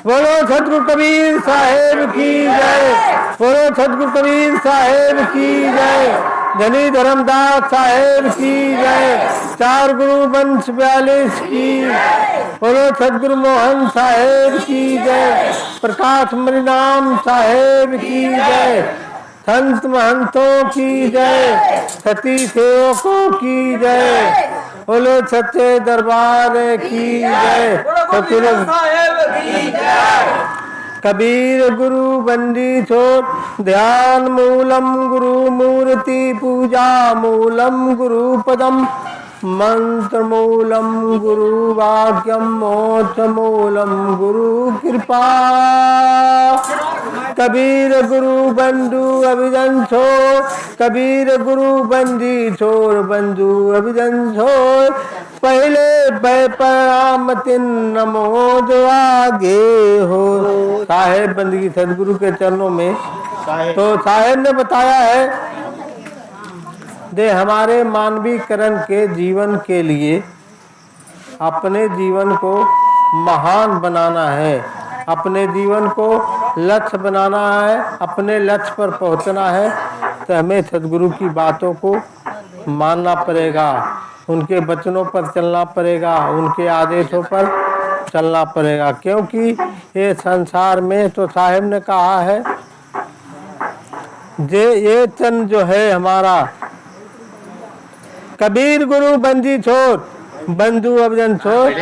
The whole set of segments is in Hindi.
बोलो सतगुरु कबीर साहेब की जय। बोलो सतगुरु कबीर साहेब की जय। धनी धर्मदास साहेब की जय। चार गुरु वंश 42 की। बोलो सतगुरु मोहन साहेब की जय। प्रकाश मणिनाम साहेब की जय। संत महंतों की जय। सती सेवकों की जय। बोलो सच्चे दरबार की जय। कबीर गुरु बंदी छोड़ ध्यान मूलम गुरु मूर्ति पूजा मूलम गुरु पदम मंत्र मूलम गुरु वाक्यम मोक्ष मूलम गुरु कृपा। कबीर गुरु बंधु अभिजन छोड़ कबीर गुरु बंदी छोड़ बंधु अभिजन छोड़ पहले प्रणाम तिन नमो जो आगे हो। साहेब बंदगी सदगुरु के चरणों में। तो साहेब ने बताया है दे हमारे मानवीकरण के जीवन के लिए अपने जीवन को महान बनाना है, अपने जीवन को लक्ष्य बनाना है, अपने लक्ष्य पर पहुंचना है तो हमें सदगुरु की बातों को मानना पड़ेगा, उनके वचनों पर चलना पड़ेगा, उनके आदेशों पर चलना पड़ेगा। क्योंकि ये संसार में तो साहेब ने कहा है ये चंद जो है हमारा कबीर गुरु बंदी छोड़ बंधु अभिजन छोड़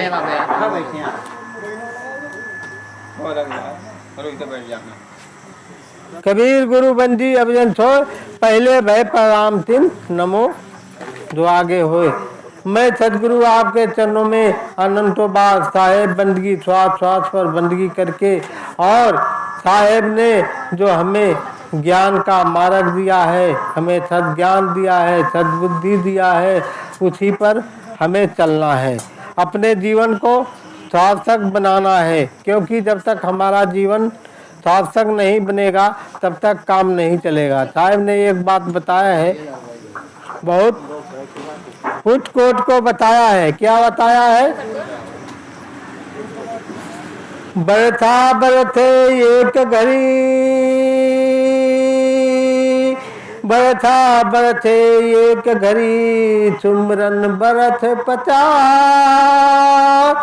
कबीर गुरु बंदी अभिजन छोड़ पहले भय प्रणाम तिन नमो जो आगे होए। मैं सदगुरु आपके चरणों में अनंतों बार साहेब बंदगी श्वास श्वास पर बंदगी करके और साहेब ने जो हमें ज्ञान का मार्ग दिया है, हमें सद्ज्ञान दिया है, सद्बुद्धि दिया है, उसी पर हमें चलना है, अपने जीवन को सार्थक बनाना है। क्योंकि जब तक हमारा जीवन सार्थक नहीं बनेगा तब तक काम नहीं चलेगा। साहेब ने एक बात बताया है, बहुत उच्च कोट को बताया है। क्या बताया है? बरथा बरथे एक घड़ी बरथा बरथे एक घड़ी सुमरन बरथ 50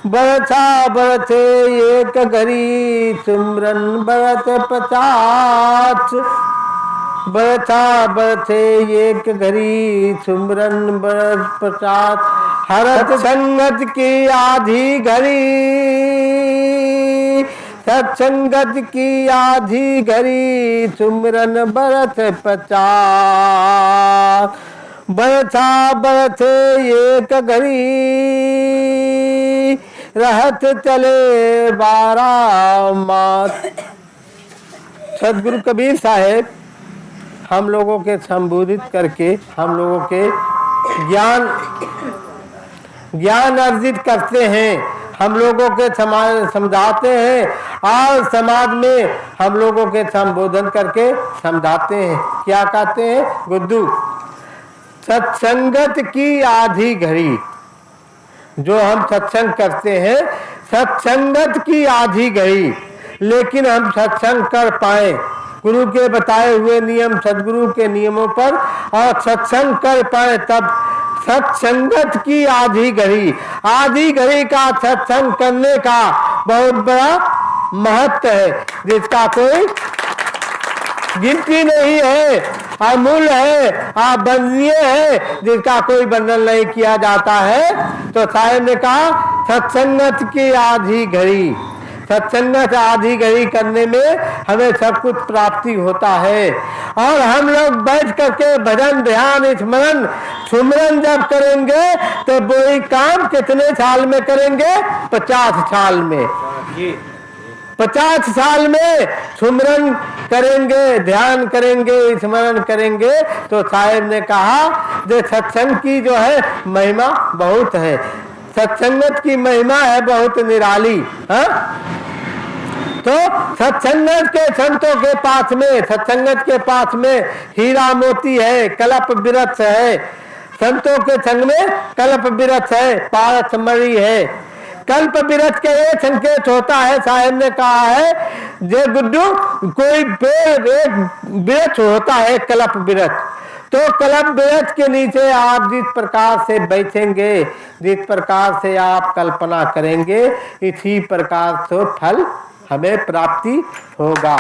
बरथा बरथे एक घड़ी सुमरन बरथ 50 बरथा बरथे एक घड़ी सुमरन बरथ 50 हरत संगत की आधी घड़ी सत्संगत की आधी घड़ी सुमरन बरथ 50 बरथा बरथे एक घड़ी रहत चले 12 मास। सदगुरु कबीर साहेब हम लोगों के संबोधित करके हम लोगों के ज्ञान अर्जित करते हैं, हम लोगों के समझाते हैं और समाज में हम लोगों के संबोधन करके समझाते हैं। क्या कहते हैं गुड्डू? सत्संगत की आधी घड़ी, जो हम सत्संग करते हैं सत्संगत की आधी घड़ी, लेकिन हम सत्संग कर पाए गुरु के बताए हुए नियम सदगुरु के नियमों पर और सत्संग कर पाए तब सत्संगत की आधी घड़ी, आधी घड़ी का सत्संग करने का बहुत बड़ा महत्व है, जिसका कोई गिनती नहीं है, अमूल्य है, अवर्णनीय है, जिसका कोई वर्णन नहीं किया जाता है। तो साहेब ने कहा सत्संगत की आधी घड़ी, सत्संगत आधी घड़ी करने में हमें सब कुछ प्राप्ति होता है। और हम लोग बैठ करके भजन ध्यान स्मरण सुमरन जब करेंगे तो वही काम कितने साल में करेंगे? 50 साल में। 50 साल में सुमरन करेंगे, ध्यान करेंगे, स्मरण करेंगे। तो साहेब ने कहा जो सत्संग की जो है महिमा बहुत है, सत्संगत की महिमा है बहुत निराली। तो सत्संगत के संतों के पास में, सत्संगत के पास में हीरा मोती है, कल्प वृक्ष है, संतों के संग में कल्प वृक्ष है, पारस मणि है, कल्प वृक्ष के ये संकेत होता है, साहब ने कहा है जे गुड्डू, कोई पेड़ एक वृक्ष होता है कल्प वृक्ष, तो कल्प वृक्ष के नीचे आप जिस प्रकार से बैठेंगे, जिस प्रकार से आप कल्पना करेंगे, इसी प्रकार से फल हमें प्राप्ति होगा।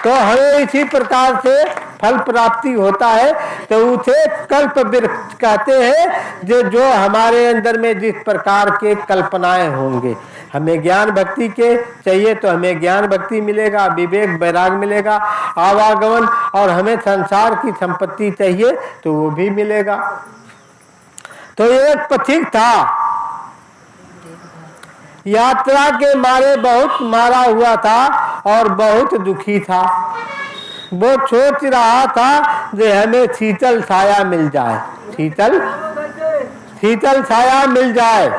तो हमें इसी प्रकार से फल प्राप्ति होता है, तो उसे कल्प वृक्ष कहते हैं। जो हमारे अंदर में जिस प्रकार के कल्पनाएं होंगे, हमें ज्ञान भक्ति के चाहिए तो हमें ज्ञान भक्ति मिलेगा, विवेक वैराग मिलेगा, आवागमन, और हमें संसार की संपत्ति चाहिए तो वो भी मिलेगा। तो एक पथिक था, यात्रा के मारे बहुत मारा हुआ था और बहुत दुखी था। वो सोच रहा था कि हमें शीतल छाया मिल जाए, शीतल छाया मिल जाए,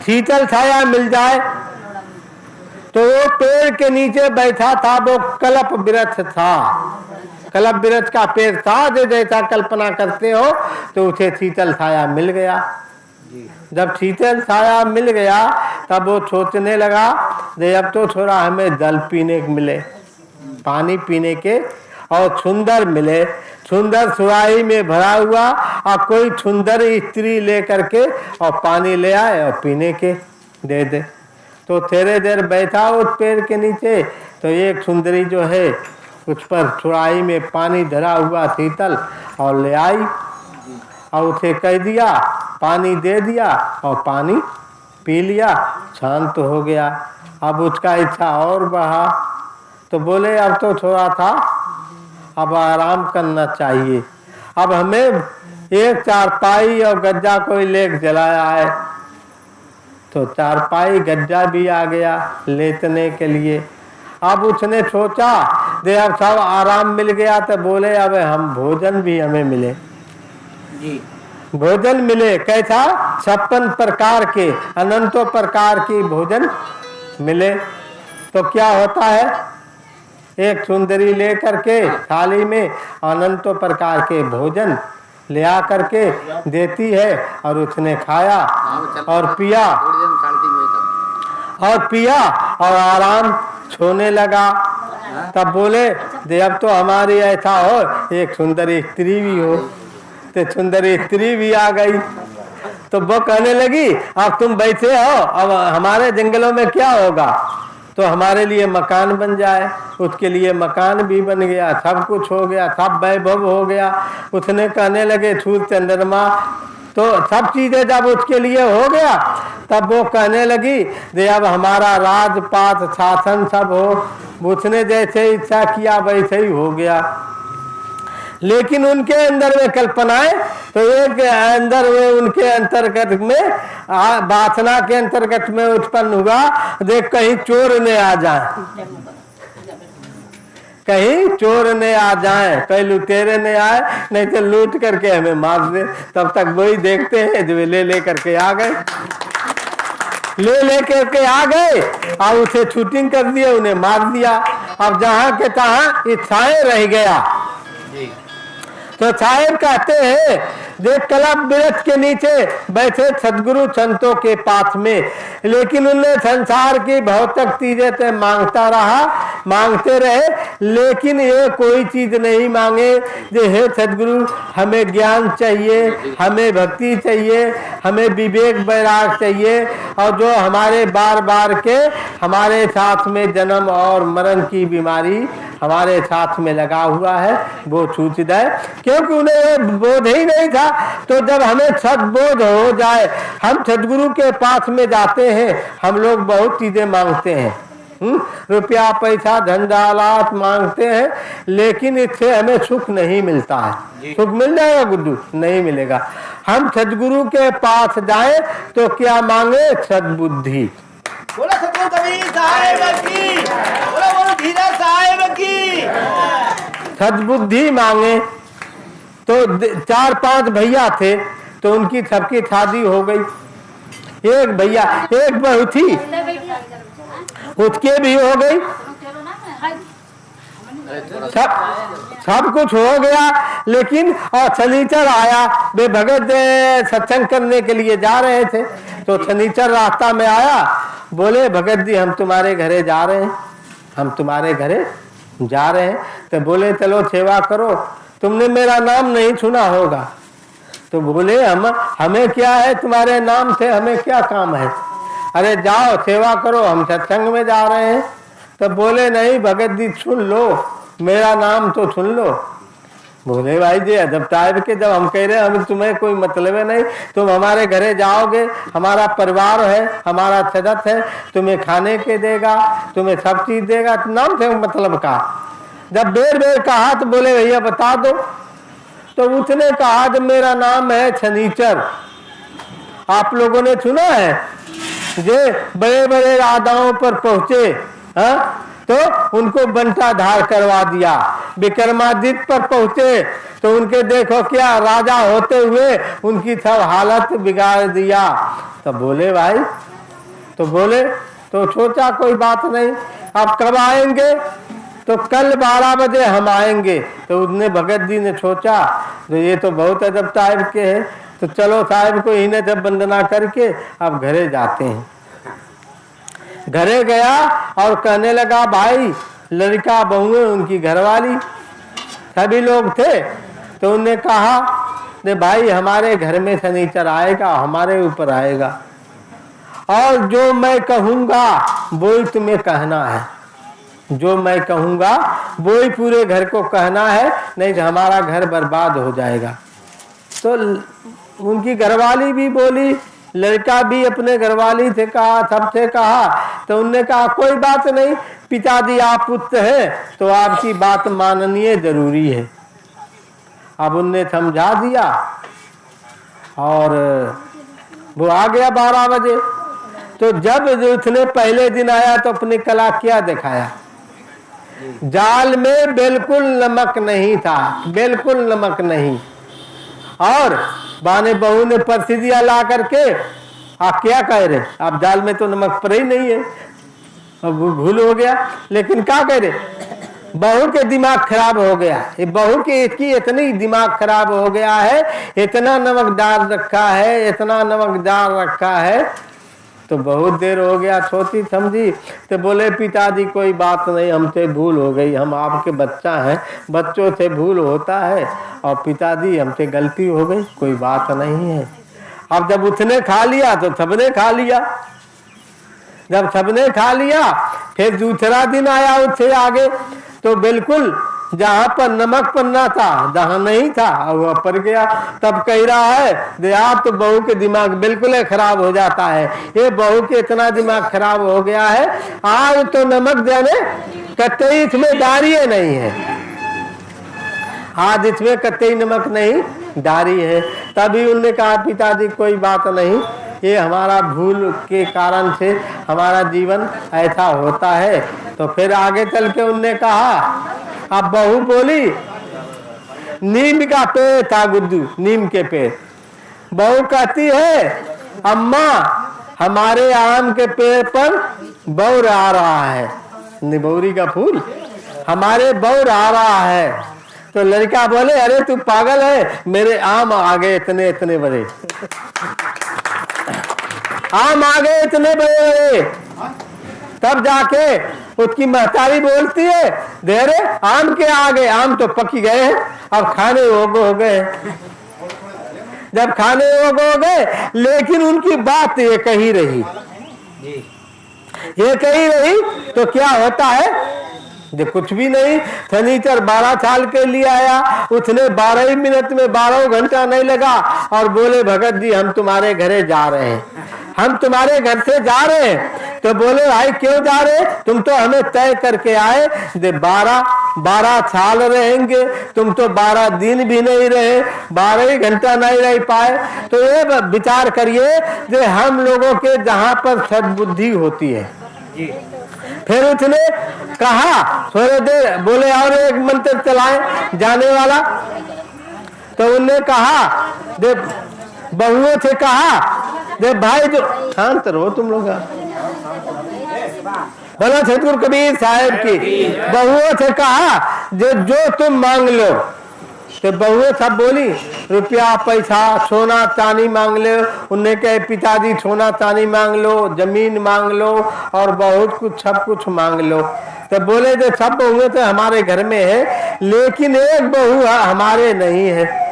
शीतल छाया मिल जाए। तो वो पेड़ के नीचे बैठा था, वो कल्प वृक्ष था, कल्प वृक्ष का पेड़ था, जैसा कल्पना करते हो, तो उसे शीतल छाया मिल गया। जब शीतल छाया मिल गया तब वो सोचने लगा कि अब तो थोड़ा हमें जल पीने को मिले, पानी पीने के, और सुंदर मिले, सुंदर सुराही में भरा हुआ, और कोई सुंदर स्त्री ले करके और पानी ले आए और पीने के दे दे। तो थोड़े देर बैठा उस पेड़ के नीचे, तो एक सुंदरी जो है उस पर सुराही में पानी धरा हुआ शीतल और ले आई, और उसे कह दिया, पानी दे दिया, और पानी पी लिया, शांत हो गया। अब उसका इच्छा और बढ़ा, तो बोले अब तो थोड़ा था, अब आराम करना चाहिए, अब हमें एक चारपाई और गज्जा कोई लेके चलाया है। तो चारपाई गज्जा भी आ गया लेटने के लिए। अब उसने सोचा दे अब सब आराम मिल गया, तो बोले अब हम भोजन भी हमें मिले जी, भोजन मिले। कैसा? 56 प्रकार के, अनंतों प्रकार की भोजन मिले। तो क्या होता है, एक सुंदरी ले करके थाली में अनंतों प्रकार के भोजन ले आ करके देती है, और उसने खाया और पिया और आराम सोने लगा। तब बोले दे अब तो हमारी ऐसा हो एक सुंदर स्त्री भी हो। तो सुंदर स्त्री भी आ गई, तो वो कहने लगी अब तुम बैठे हो, अब हमारे जंगलों में क्या होगा, तो हमारे लिए मकान बन जाए। उसके लिए मकान भी बन गया, सब कुछ हो गया, सब वैभव हो गया। उसने कहने लगे सूर्य चंद्रमा, तो सब चीजें जब उसके लिए हो गया, तब वो कहने लगी दे अब हमारा राजपाट शासन सब हो। उसने जैसे इच्छा किया वैसे ही हो गया। लेकिन उनके अंदर में कल्पनाएं, तो एक अंदर में उनके अंतर्गत में वासना के अंतर्गत में उत्पन्न हुआ, देख कहीं चोर ने आ जाए, कहीं चोर ने आ जाए, कहीं लुटेरे ने आए, नहीं तो लूट करके हमें मार दे। तब तक वही देखते हैं जो ले करके आ गए, ले करके आ गए, और उसे शूटिंग कर दिया, उन्हें मार दिया। अब जहां के तहां इच्छाएं रह गया। तो साहेब कहते हैं देख कल्प वृक्ष के नीचे बैठे सदगुरु संतों के पास में, लेकिन उन्हें संसार की भौतिक चीजें तो मांगते रहे, लेकिन ये कोई चीज नहीं मांगे जो हे सदगुरु हमें ज्ञान चाहिए, हमें भक्ति चाहिए, हमें विवेक वैराग चाहिए, और जो हमारे बार बार के हमारे साथ में जन्म और मरण की बीमारी हमारे साथ में लगा हुआ है वो छूट जाए, क्योंकि उन्हें बोध ही नहीं था। तो जब हमें सद्बोध हो जाए, हम सदगुरु के पास में जाते हैं, हम लोग बहुत चीजें मांगते हैं, रुपया पैसा धन दौलत मांगते हैं, लेकिन इससे हमें सुख नहीं मिलता है। सुख मिल जाएगा गुड्डू? नहीं मिलेगा। हम सदगुरु के पास जाए तो क्या मांगे? सद्बुद्धि। बोलो सतगुरु कबीर साहिब की, बोलो धीरा साहिब की। सद्बुद्धि मांगे। तो 4-5 भैया थे, तो उनकी सबकी शादी हो गई। एक भैया, एक बहू थी, उसके भी हो गई। सब कुछ हो गया, लेकिन और शनिचर आया, वे भगत सत्संग करने के लिए जा रहे थे। तो शनिचर रास्ता में आया, बोले भगत जी हम तुम्हारे घरे जा रहे हैं, हम तुम्हारे घरे जा रहे हैं। तो बोले चलो सेवा करो, तुमने मेरा नाम नहीं सुना होगा। तो बोले हमें क्या है तुम्हारे नाम से, हमें क्या काम है, अरे जाओ सेवा करो, हम सत्संग में जा रहे हैं। तो बोले नहीं भगत जी सुन लो, मेरा नाम तो सुन लो। बोले भाई जी अदब टाइप के, जब हम कह रहे हैं हम तुम्हें कोई मतलब है नहीं, तुम हमारे घरे जाओगे, हमारा परिवार है, हमारा सदस्य है, तुम्हें खाने के देगा, तुम्हें सब चीज देगा, नाम से मतलब का। जब बेर बेर कहा तो बोले भैया बता दो। तो उसने कहा जब मेरा नाम है शनिचर, आप लोगों ने सुना है जे बड़े बड़े राजाओं पर पहुंचे, हाँ तो उनको बंटा धार करवा दिया, विक्रमादित्य पर पहुंचे तो उनके देखो क्या राजा होते हुए उनकी सब हालत बिगाड़ दिया। तो बोले भाई, तो बोले तो सोचा कोई बात नहीं, आप कब आएंगे, तो कल 12 बजे हम आएंगे। तो उसने भगत जी ने सोचा तो ये तो बहुत अदब टाइप के हैं, तो चलो साहब को इन्हें जब वंदना करके अब घरे जाते हैं। घरे गया और कहने लगा भाई लड़का बहुएं उनकी घरवाली सभी लोग थे। तो उन्होंने कहा दे भाई हमारे घर में शनिचर आएगा, हमारे ऊपर आएगा, और जो मैं कहूँगा वो ही तुम्हें कहना है, जो मैं कहूँगा वो ही पूरे घर को कहना है, नहीं तो हमारा घर बर्बाद हो जाएगा। तो उनकी घरवाली भी बोली, लड़का भी अपने घरवाली से कहा, सबसे कहा। तो उनने कहा कोई बात नहीं पिताजी, आप पुत्र हैं तो आपकी बात माननीय जरूरी है। अब उनने समझा दिया और वो आ गया 12 बजे। तो जब उसने पहले दिन आया तो अपनी कला क्या दिखाया, जाल में बिल्कुल नमक नहीं था, बिल्कुल नमक नहीं। और बाने बहू ने परसी दिया ला करके, आप क्या कह रहे, आप दाल में तो नमक पर ही नहीं है। अब भूल हो गया, लेकिन क्या कह रहे, बहू के दिमाग खराब हो गया, ये बहू की इसकी इतनी दिमाग खराब हो गया है, इतना नमक डाल रखा है, इतना नमक डाल रखा है। तो बहुत देर हो गया, सोची समझी, तो बोले पिताजी कोई बात नहीं, हमसे भूल हो गई, हम आपके बच्चा हैं, बच्चों से भूल होता है, और पिताजी हमसे गलती हो गई, कोई बात नहीं है। अब जब उसने खा लिया तो सबने खा लिया, जब सबने खा लिया फिर दूसरा दिन आया उससे आगे, तो बिल्कुल जहाँ पर नमक पन्ना था जहाँ नहीं था वो पर गया। तब कह रहा है दे आप तो बहू के दिमाग बिल्कुल खराब हो जाता है, ये बहू के इतना दिमाग खराब हो गया है, आज तो नमक जाने कतई इसमें डारी नहीं है, आज इसमें कतई नमक नहीं डारी है। तभी उन्होंने कहा पिताजी कोई बात नहीं, ये हमारा भूल के कारण से हमारा जीवन ऐसा होता है। तो फिर आगे चल के उन्होंने कहा, अब बहू बोली नीम का पेड़ था गुड्डू, नीम के पेड़, बहू कहती है अम्मा हमारे आम के पेड़ पर बौर आ रहा है, निबौरी का फूल हमारे बौर आ रहा है। तो लड़का बोले अरे तू पागल है, मेरे आम आ गए इतने इतने बड़े, आम आ गए इतने बड़े बड़े। तब जाके उसकी महतारी बोलती है देरे आम के आ गए, आम तो पकी गए हैं, अब खाने योग्य हो गए। जब खाने योग्य हो गए, लेकिन उनकी बात ये कही रही, ये कही रही तो क्या होता है, कुछ भी नहीं। शनिचर 12 साल के लिए आया, उसने 12 ही मिनट में 12 घंटा नहीं लगा, और बोले भगत जी हम तुम्हारे घरे जा रहे हैं, हम तुम्हारे घर से जा रहे हैं। तो बोले भाई क्यों जा रहे, तुम तो हमें तय करके आए, 12 साल रहेंगे, तुम तो 12 दिन भी नहीं रहे, 12 ही घंटा नहीं रह पाए। तो ये विचार करिए कि हम लोगों के जहाँ पर सद्बुद्धि होती है। फिर उसने कहा थोड़े देर, बोले और एक मंत्र चलाएं जाने वाला। तो उन्होंने कहा दे बहुओं से कहा दे भाई जो शांत रहो तुम लोग, बोला सतगुरु कबीर साहब की, बहुओं से कहा जो तुम मांग लो तो बहुएं सब बोली रुपया पैसा सोना चांदी मांग ले। उनने कहे पिताजी सोना चांदी मांग लो, जमीन मांग लो और बहुत कुछ सब कुछ मांग लो। तो बोले जो सब बहुएं तो हमारे घर में है, लेकिन एक बहू हमारे नहीं है।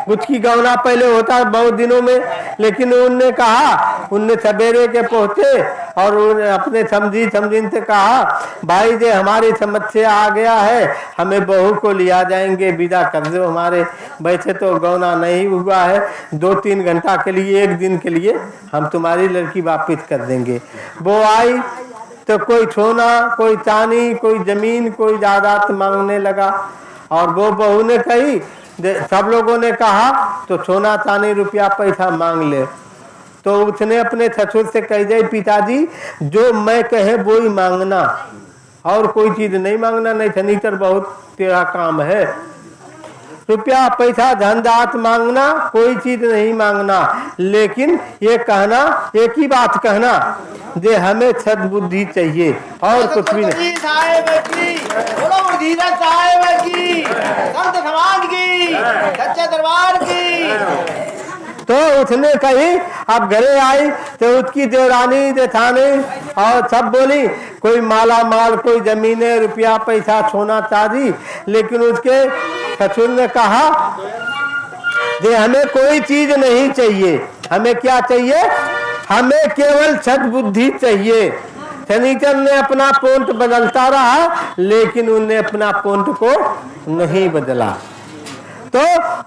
कुछ की गौना पहले होता बहुत दिनों में, लेकिन उनने कहा, उनने सवेरे के पहुंचे और अपने समझीन से कहा भाई जे हमारी समस्या आ गया है, हमें बहू को लिया जाएंगे, विदा कर दो हमारे। वैसे तो गौना नहीं हुआ है, 2-3 घंटा के लिए, एक दिन के लिए हम तुम्हारी लड़की वापिस कर देंगे। वो आई तो कोई सोना, कोई चांदी, कोई जमीन, कोई जायदाद मांगने लगा। और वो बहू ने कही, सब लोगों ने कहा तो सोना चांदी रुपया पैसा मांग ले। तो उसने अपने ससुर से कह दे पिताजी जो मैं कहे वो ही मांगना, और कोई चीज नहीं मांगना, नहीं शनिचर बहुत तेरा काम है। रुपया पैसा धन दात मांगना, कोई चीज नहीं मांगना, लेकिन ये कहना, एक ही बात कहना जे हमें सद्बुद्धि चाहिए और कुछ भी नहीं। साहेब की, बोलो धीरा साहेब की, संत समाज की, सच्चे दरबार की। तो उसने कही, अब घरे आई तो उसकी देवरानी जेठानी और सब बोली कोई माला माल, कोई जमीने, रुपया पैसा सोना चांदी। लेकिन उसके ससुर ने कहा जे हमें कोई चीज नहीं चाहिए, हमें क्या चाहिए, हमें केवल सद्बुद्धि चाहिए। शनिचर ने अपना पोंट बदलता रहा, लेकिन उनने अपना पोंट को नहीं बदला। तो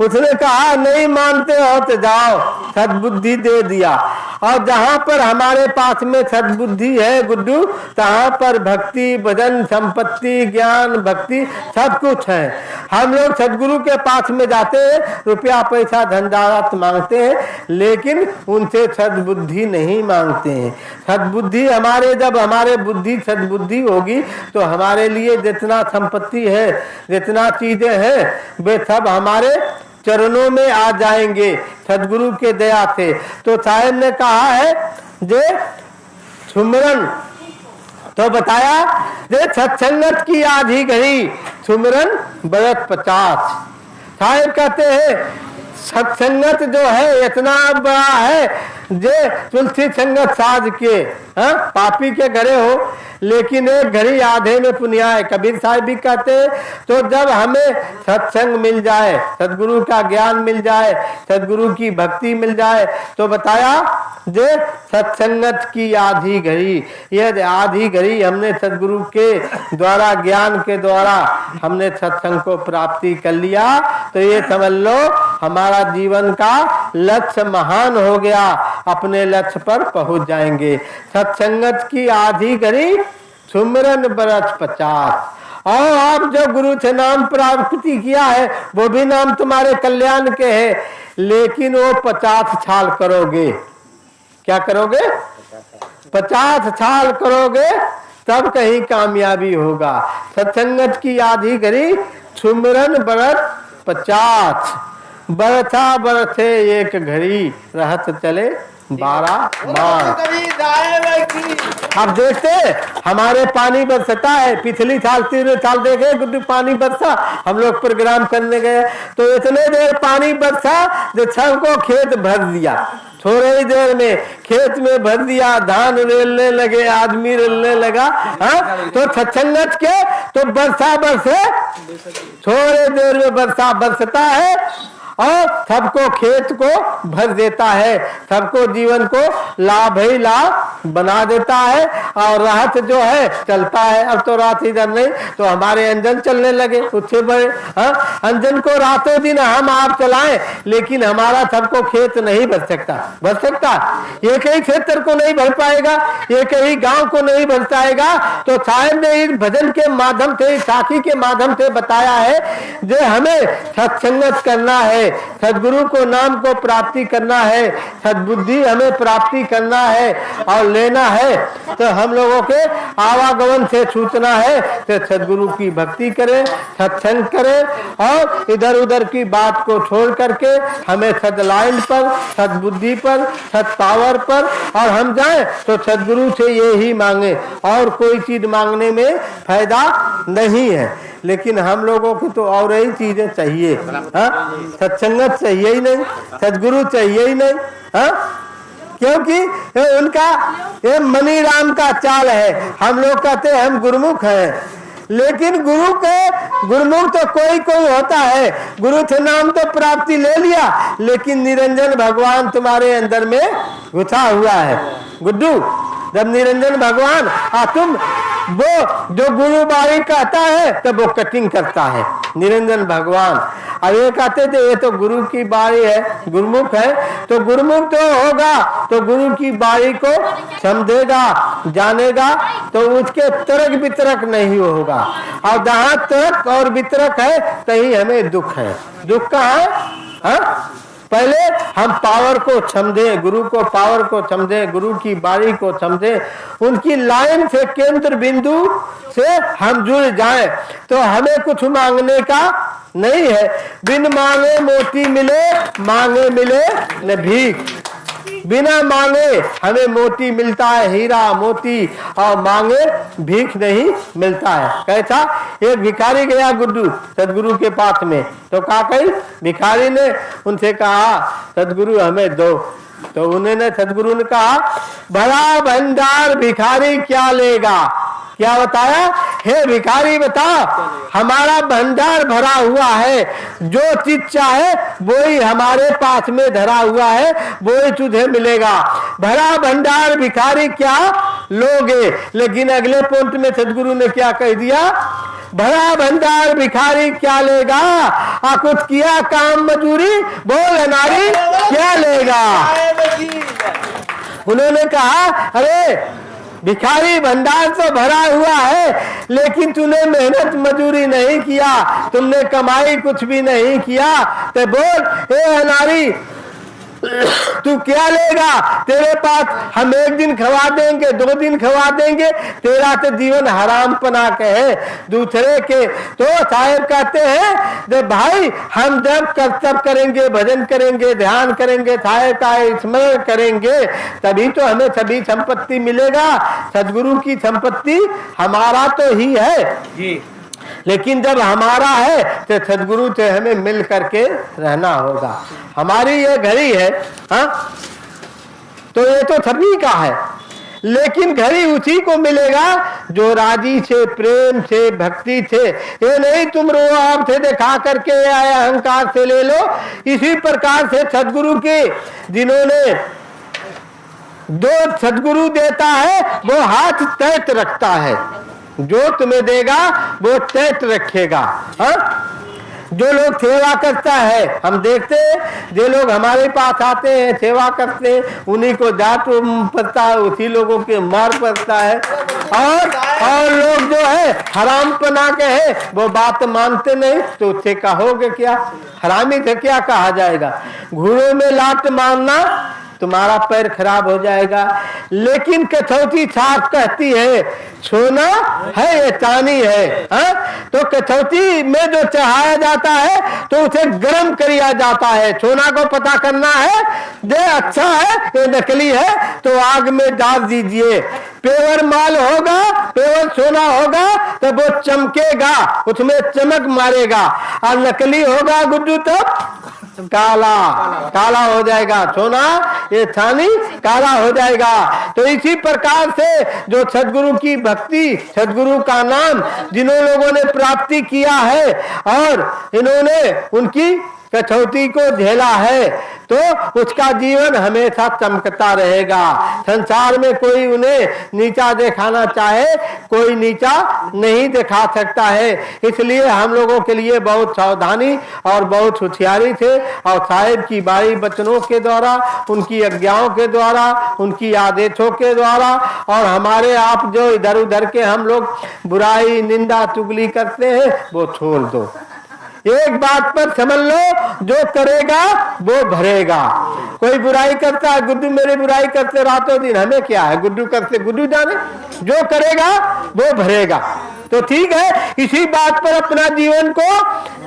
उसने कहा नहीं मानते हो तो जाओ, सद्बुद्धि दे दिया। और जहाँ पर हमारे पास में सद्बुद्धि है गुड्डू, तहाँ पर भक्ति, भजन, संपत्ति, ज्ञान, भक्ति सब कुछ है। हम लोग सदगुरु के पास में जाते हैं, रुपया पैसा धन दौलत मांगते हैं, लेकिन उनसे सद्बुद्धि नहीं मांगते हैं। सद्बुद्धि हमारे, जब हमारे बुद्धि सद्बुद्धि होगी तो हमारे लिए जितना संपत्ति है, जितना चीजें हैं, वे सब हमारे चरणों में आ जाएंगे सदगुरु के दया से। तो साहेब ने कहा है जे सुमरन, तो बताया जे सत्संगत की आधी घड़ी, सुमरन बरस 50। साहेब कहते हैं सत्संगत जो है इतना बड़ा है जे तुलसी संगत साज के, पापी के घरे हो लेकिन एक घड़ी आधे में पुण्याय। कबीर साहब भी कहते हैं तो जब हमें सत्संग मिल जाए, सदगुरु का ज्ञान मिल जाए, सदगुरु की भक्ति मिल जाए, तो बताया जे सत्संगत की आधी घड़ी, यह आधी घड़ी हमने सदगुरु के द्वारा, ज्ञान के द्वारा हमने सत्संग को प्राप्ति कर लिया, तो ये समझ लो हमारा जीवन का लक्ष्य महान हो गया, अपने लक्ष्य पर पहुंच जाएंगे। सत्संगत की आधी घड़ी, सुमिरन बरस 50। और आप जो गुरु से नाम प्राप्ति किया है वो भी नाम तुम्हारे कल्याण के है, लेकिन वो 50 साल करोगे। क्या करोगे? 50 साल करोगे तब कहीं कामयाबी होगा। सत्संगत की आधी घड़ी, सुमिरन बरस 50। बरसा बरसे एक घड़ी, रहत चले 12 माह। अब देखते हमारे पानी बरसता है, पिछली साल 3 साल देखे गुड्डू पानी बरसा, हम लोग प्रोग्राम करने गए तो इतने देर पानी बरसा जो सबको खेत भर दिया, थोड़ी ही देर में खेत में भर दिया, धान रेलने लगे, आदमी रेलने लगा। तो सत्संगत के तो बरसा बरसे, थोड़ी देर में बरसा बरसता है और सबको खेत को भर देता है, सबको जीवन को लाभ ही लाभ बना देता है, और राहत जो है चलता है। अब तो रात इधर नहीं तो हमारे इंजन चलने लगे, उससे बड़े इंजन को रातों दिन हम आप चलाएं, लेकिन हमारा सबको खेत नहीं भर सकता। भर सकता एक ही क्षेत्र को नहीं भर पाएगा, एक ही गांव को नहीं भर पाएगा। तो साहब ने इस भजन के माध्यम से, साखी के माध्यम से बताया है जो हमें सत्संगत करना है, सदगुरु को नाम को प्राप्ति करना है, सद्बुद्धि हमें प्राप्ति करना है और लेना है। तो हम लोगों के आवागमन से सूचना है कि सदगुरु की भक्ति करें, सत्संग करें और इधर उधर की बात को छोड़ करके हमें सद लाइन पर, सद्बुद्धि पर, सद पावर पर, और हम जाएं तो सदगुरु से ये ही मांगे, और कोई चीज मांगने में फायदा नहीं है। लेकिन हम लोगों को तो और ही चीजें चाहिए। हाँ, सत्संगत चाहिए ही नहीं, सदगुरु चाहिए ही नहीं। हाँ, क्योंकि ये उनका ये मनी राम का चाल है। हम लोग कहते हैं हम गुरुमुख हैं, लेकिन गुरुमुख तो कोई कोई होता है। गुरु थे नाम तो प्राप्ति ले लिया, लेकिन निरंजन भगवान तुम्हारे अंदर में घुसा हुआ है। गुड्डू, जब निरंजन भगवान तुम वो जो गुरु बारी कहता है तब वो कटिंग करता है निरंजन भगवान। अब ये कहते थे ये तो गुरु की बारी है, गुरुमुख है, तो गुरुमुख तो होगा तो गुरु की बारी को समझेगा, जानेगा, तो उसके तर्क वितरक नहीं होगा। और जहाँ तर्क और वितरक है तहीं हमें दुख है। दुख कहाँ है? हाँ? पहले हम पावर को समझे, गुरु को पावर को समझे, गुरु की बारी को समझे, उनकी लाइन से केंद्र बिंदु से हम जुड़ जाएं तो हमें कुछ मांगने का नहीं है। बिन मांगे मोती मिले, मांगे मिले न भीख। बिना मांगे हमें मोती मिलता है, हीरा मोती, और मांगे भीख नहीं मिलता है। कैसा? एक भिखारी गया गुड्डू सदगुरु के पास में, तो क्या कही? भिखारी ने उनसे कहा सदगुरु हमें दो। तो उन्होंने सदगुरु ने कहा भला भंडार भिखारी क्या लेगा? क्या बताया? हे भिखारी बता, हमारा भंडार भरा हुआ है, जो चीज चाहे वो ही हमारे पास में धरा हुआ है, वो ही तुझे मिलेगा। भरा भंडार भिखारी क्या लोगे? लेकिन अगले पॉइंट में सदगुरु ने क्या कह दिया? भरा भंडार भिखारी क्या लेगा? कुछ किया काम मजूरी, बोल नारी क्या लेगा? उन्होंने कहा अरे भिखारी भंडार तो भरा हुआ है, लेकिन तूने मेहनत मजूरी नहीं किया, तुमने कमाई कुछ भी नहीं किया, तो बोल ए नारी तू क्या लेगा? तेरे पास हम एक दिन खवा देंगे, 2 दिन खवा देंगे, तेरा तो जीवन हराम पना के है दूसरे के। तो साहेब कहते हैं दे भाई हम जब कर्तव्य करेंगे, भजन करेंगे, ध्यान करेंगे, साहेब का स्मरण करेंगे, तभी तो हमें सभी संपत्ति मिलेगा। सदगुरु की संपत्ति हमारा तो ही है जी, लेकिन जब हमारा है तो सदगुरु से हमें मिल करके रहना होगा। हमारी ये घड़ी है, हाँ, तो ये तो सभी का है, लेकिन घड़ी उसी को मिलेगा जो राजी से, प्रेम से, भक्ति से। ये नहीं तुम रो आपसे दिखा करके आए अहंकार से ले लो। इसी प्रकार से सदगुरु के जिन्होंने जो सदगुरु देता है वो हाथ तैत रखता है, जो तुम्हें देगा वो तैत रखेगा। हाँ, जो लोग सेवा करता है, हम देखते हैं जो लोग हमारे पास आते हैं सेवा करते हैं, उन्हीं को जात पड़ता है, उसी लोगों के मार पड़ता है। और लोग जो है हराम पना के है वो बात मानते नहीं, तो उससे कहोगे क्या? हरामी से क्या कहा जाएगा? घूरों में लात मारना तुम्हारा पैर खराब हो जाएगा। लेकिन कसौटी साफ कहती है सोना है ये चांदी है। हा? तो कसौटी में जो चढ़ाया जाता है तो उसे गर्म किया जाता है। सोना को पता करना है ये अच्छा है ये नकली है तो आग में डाल दीजिए। पेवर माल होगा, पेवर सोना होगा तो वो चमकेगा, उसमें चमक मारेगा। और नकली होगा गुड्डू तो काला काला हो जाएगा, सोना ये चांदी काला हो जाएगा। तो इसी प्रकार से जो सदगुरु की भक्ति, सदगुरु का नाम जिन्हों लोगों ने प्राप्ति किया है और इन्होंने उनकी कसौटी को झेला है, तो उसका जीवन हमेशा चमकता रहेगा। संसार में कोई उन्हें नीचा दिखाना चाहे, कोई नीचा नहीं दिखा सकता है। इसलिए हम लोगों के लिए बहुत सावधानी और बहुत होशियारी से और साहिब की बारी वचनों के द्वारा, उनकी आज्ञाओं के द्वारा, उनकी आदेशों के द्वारा, और हमारे आप जो इधर उधर के हम लोग बुराई निंदा चुगली करते हैं वो छोड़ दो। एक बात पर समझ लो, जो करेगा वो भरेगा। कोई बुराई करता है, गुड्डू मेरी बुराई करते रातों दिन, हमें क्या है, गुड्डू करते गुड्डू जाने, जो करेगा वो भरेगा। तो ठीक है, इसी बात पर अपना जीवन को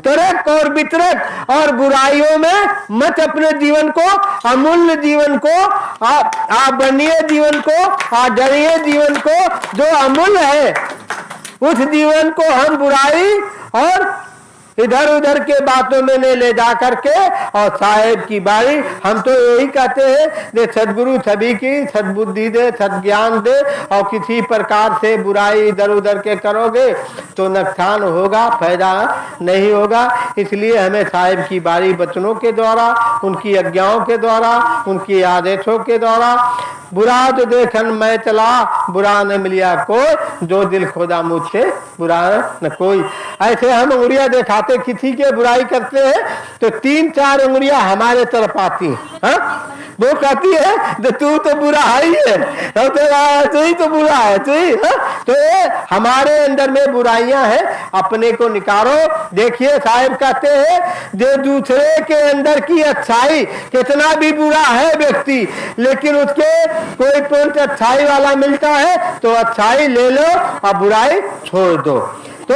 तर्क और वितरक और बुराइयों में मत अपने जीवन को, अमूल्य जीवन को, आदरणीय जीवन को, आदरणीय जीवन को जो अमूल्य है, उस जीवन को हम बुराई और इधर उधर के बातों में नहीं ले जा करके और साहेब की बारी। हम तो यही कहते हैं दे सदगुरु सभी की सद्बुद्धि दे, सद्ज्ञान दे, और किसी प्रकार से बुराई इधर उधर के करोगे तो नुकसान होगा, फायदा नहीं होगा। इसलिए हमें साहेब की बारी वचनों के द्वारा, उनकी आज्ञाओं के द्वारा, उनकी आदेशों के द्वारा, बुरा तो देखन मैं चला बुरा न मिलिया कोई, जो दिल खोदा मुझसे बुरा न कोई। ऐसे हम उंगलियां दिखाते किसी के बुराई करते हैं तो 3-4 उंगलियां हमारे तरफ आती हैं। वो कहती है तू तो बुरा ही है, तू ही तो बुरा है, तू ही। तो ये हमारे अंदर में बुराइयां हैं, अपने को निकालो। देखिए साहिब कहते हैं जो दूसरे के अंदर की अच्छाई, कितना भी बुरा है व्यक्ति लेकिन उसके कोई पॉइंट अच्छाई वाला मिलता है तो अच्छाई ले लो और बुराई छोड़ दो, तो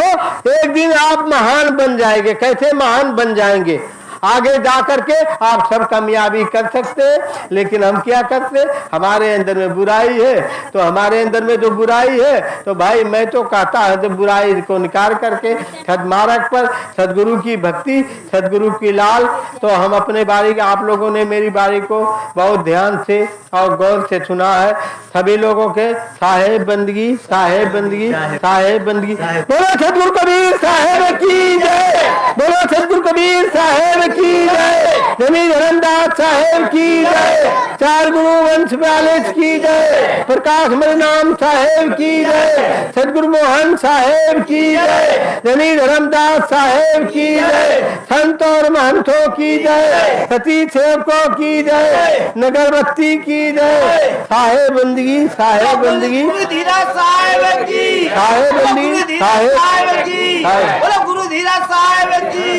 एक दिन आप महान बन जाएंगे। कैसे महान बन जाएंगे? आगे जाकर के आप सब कामयाबी कर सकते हैं। लेकिन हम क्या करते, हमारे अंदर में बुराई है तो हमारे अंदर में जो बुराई है तो भाई मैं तो कहता है तो बुराई को निकाल करके सदमार्ग पर सदगुरु की भक्ति, सदगुरु की लाल। तो हम अपने बारी का, आप लोगों ने मेरी बारी को बहुत ध्यान से और गौर से सुना है। सभी लोगों के साहेब बंदगी, साहेब बंदगी, साहेब बंदगी। बोलो सदगुरु कबीर साहेब की जय, बोलो सदगुरु कबीर साहेब की जय, जमी धर्मदास साहेब की जय, चार गुरु वंश बैलेंस की जय, प्रकाश मरिनाम साहेब की जय, सदगुरु मोहन साहेब की जय, जमी धर्मदास साहेब की जय, संत और महंतों की जय, सती सेवकों की जय, नगरबत्ती की जय, साहेब बंदगी, साहेब बंदगी, गुरु धीरा साहेब की, साहेब बंदगी, गुरु धीरा साहेब की, बोलो गुरु धीरा साहेब की।